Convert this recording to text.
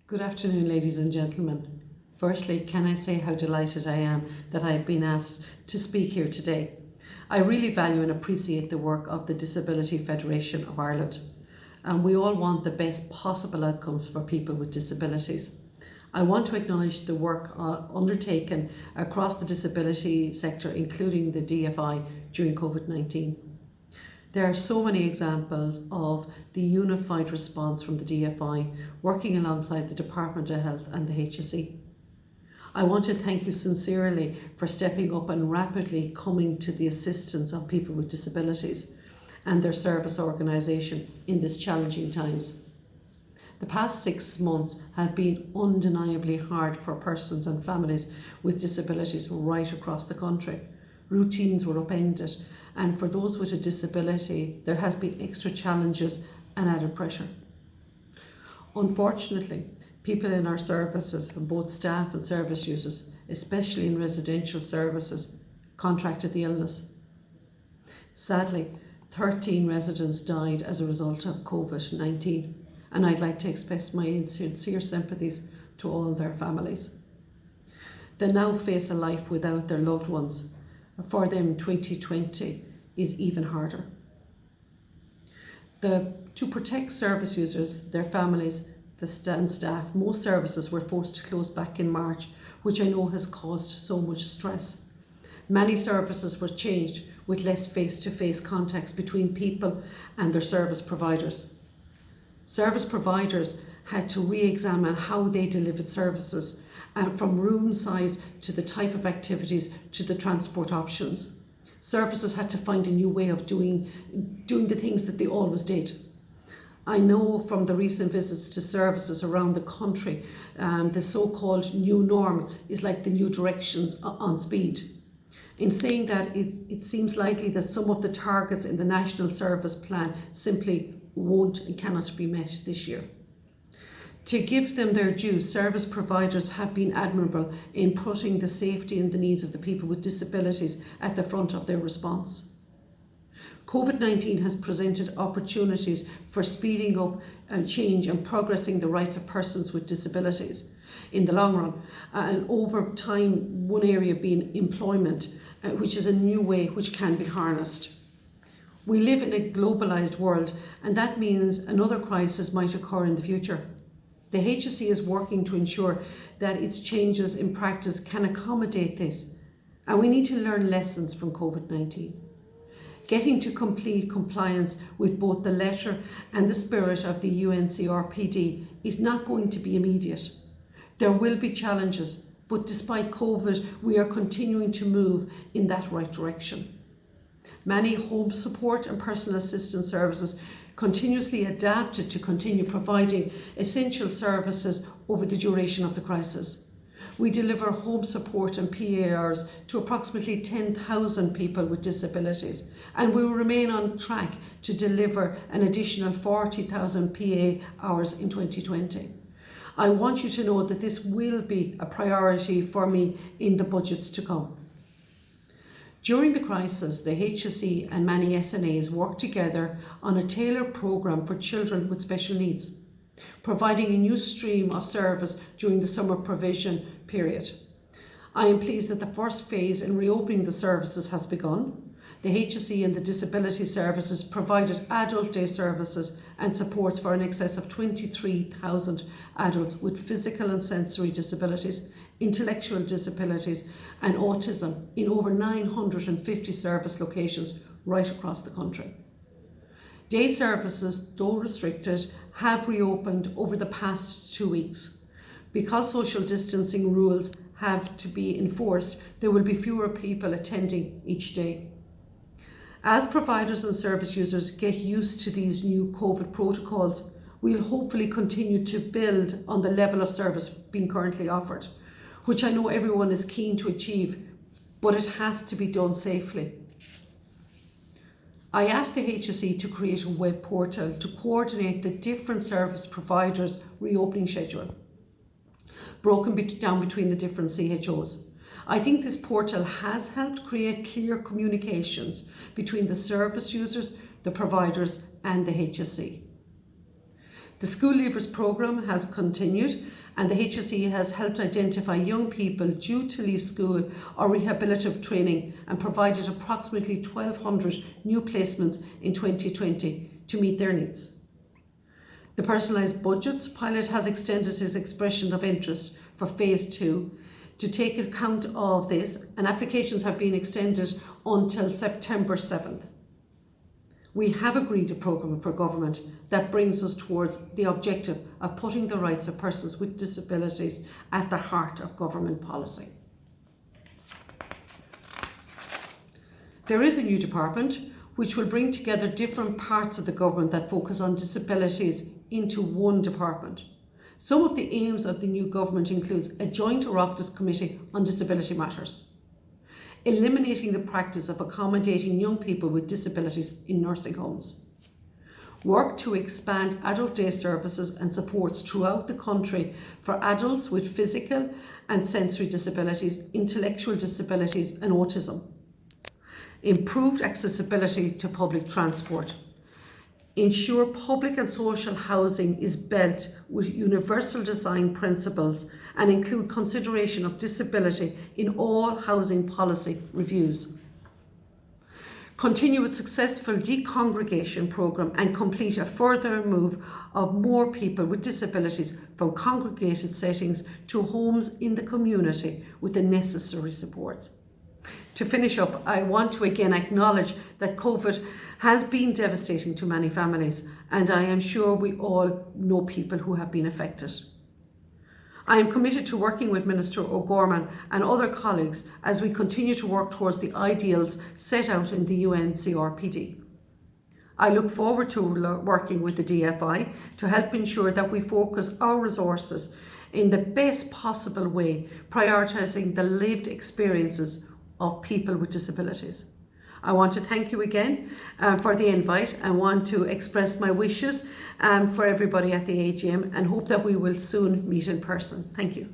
Good afternoon, ladies and gentlemen. Firstly, can I say how delighted I am that I have been asked to speak here today. I really value and appreciate the work of the Disability Federation of Ireland, and we all want the best possible outcomes for people with disabilities. I want to acknowledge the work undertaken across the disability sector, including the DFI during COVID-19. There are so many examples of the unified response from the DFI working alongside the Department of Health and the HSE. I want to thank you sincerely for stepping up and rapidly coming to the assistance of people with disabilities and their service organisation in these challenging times. The past 6 months have been undeniably hard for persons and families with disabilities right across the country. Routines were upended, and for those with a disability, there has been extra challenges and added pressure. Unfortunately, people in our services, both staff and service users, especially in residential services, contracted the illness. Sadly, 13 residents died as a result of COVID-19, and I'd like to express my sincere sympathies to all their families. They now face a life without their loved ones. For them, 2020 is even harder. To protect service users, their families, and staff, most services were forced to close back in March, which I know has caused so much stress. Many services were changed with less face-to-face contacts between people and their service providers. Service providers had to re-examine how they delivered services, from room size to the type of activities to the transport options. Services had to find a new way of doing the things that they always did. I know from the recent visits to services around the country, the so-called new norm is like the new directions on speed. In saying that, it seems likely that some of the targets in the National Service Plan simply won't and cannot be met this year. To give them their due, service providers have been admirable in putting the safety and the needs of the people with disabilities at the front of their response. COVID-19 has presented opportunities for speeding up change and progressing the rights of persons with disabilities in the long run, and over time one area being employment, which is a new way which can be harnessed. We live in a globalised world, and that means another crisis might occur in the future. The HSE is working to ensure that its changes in practice can accommodate this, and we need to learn lessons from COVID-19. Getting to complete compliance with both the letter and the spirit of the UN CRPD is not going to be immediate. There will be challenges, but despite COVID, we are continuing to move in that right direction. Many home support and personal assistance services continuously adapted to continue providing essential services over the duration of the crisis. We deliver home support and PA hours to approximately 10,000 people with disabilities, and we will remain on track to deliver an additional 40,000 PA hours in 2020. I want you to know that this will be a priority for me in the budgets to come. During the crisis, the HSE and many SNAs worked together on a tailored programme for children with special needs, providing a new stream of service during the summer provision period. I am pleased that the first phase in reopening the services has begun. The HSE and the disability services provided adult day services and supports for in excess of 23,000 adults with physical and sensory disabilities, intellectual disabilities and autism in over 950 service locations right across the country. Day services, though restricted, have reopened over the past 2 weeks. Because social distancing rules have to be enforced, there will be fewer people attending each day. As providers and service users get used to these new COVID protocols, we'll hopefully continue to build on the level of service being currently offered, which I know everyone is keen to achieve, but it has to be done safely. I asked the HSE to create a web portal to coordinate the different service providers' reopening schedule, broken down between the different CHOs. I think this portal has helped create clear communications between the service users, the providers and the HSE. The School Leavers programme has continued, and the HSE has helped identify young people due to leave school or rehabilitative training and provided approximately 1,200 new placements in 2020 to meet their needs. The Personalised Budgets pilot has extended its expression of interest for Phase 2 to take account of this, and applications have been extended until September 7th. We have agreed a programme for government that brings us towards the objective of putting the rights of persons with disabilities at the heart of government policy. There is a new department which will bring together different parts of the government that focus on disabilities into one department. Some of the aims of the new government includes a joint Oireachtas Committee on Disability Matters, eliminating the practice of accommodating young people with disabilities in nursing homes, work to expand adult day services and supports throughout the country for adults with physical and sensory disabilities, intellectual disabilities and autism, improved accessibility to public transport, ensure public and social housing is built with universal design principles and include consideration of disability in all housing policy reviews. Continue a successful decongregation programme and complete a further move of more people with disabilities from congregated settings to homes in the community with the necessary support. To finish up, I want to again acknowledge that COVID has been devastating to many families, and I am sure we all know people who have been affected. I am committed to working with Minister O'Gorman and other colleagues as we continue to work towards the ideals set out in the UN CRPD. I look forward to working with the DFI to help ensure that we focus our resources in the best possible way, prioritising the lived experiences of people with disabilities. I want to thank you again for the invite. I want to express my wishes for everybody at the AGM and hope that we will soon meet in person. Thank you.